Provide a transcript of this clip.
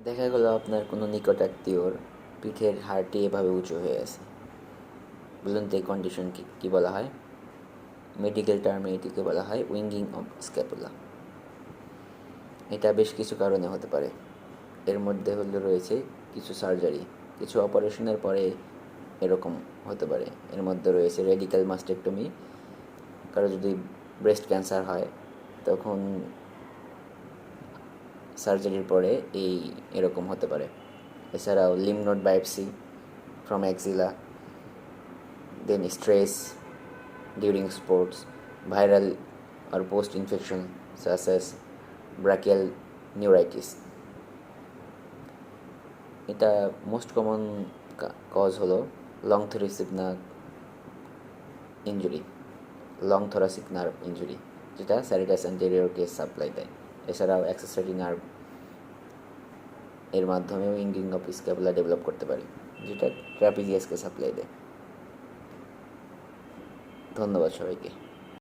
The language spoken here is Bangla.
দেখা গেল আপনার কোনো নিকট আত্মীয়র পিঠের হাড়টি এভাবে উঁচু হয়ে আছে। বলুন তো এই কন্ডিশনকে কী বলা হয়? মেডিকেল টার্মে এটিকে বলা হয় উইঙ্গিং অফ স্ক্যাপুলা। এটা বেশ কিছু কারণে হতে পারে। এর মধ্যে রয়েছে কিছু সার্জারি, কিছু অপারেশনের পরে এরকম হতে পারে। এর মধ্যে রয়েছে রেডিক্যাল মাস্টেক্টমি। কারো যদি ব্রেস্ট ক্যান্সার হয় তখন সার্জারির পরে এরকম হতে পারে। এছাড়াও lymph node biopsy from axilla, then stress during sports, viral আর post infection such as brachial neuritis. এটা মোস্ট কমন কজ হলো long thoracic nerve injury, long thoracic nerve injury, যেটা স্যারিটাস অ্যান্টেরিয়রকে সাপ্লাই দেয়। এছাড়াও অ্যাক্সেসরি নার্ভ এর মাধ্যমেও উইঙ্গিং অফ স্ক্যাপুলা ডেভেলপ করতে পারে, যেটা ট্র্যাপিজিয়াসকে সাপ্লাই দেয়। ধন্যবাদ সবাইকে।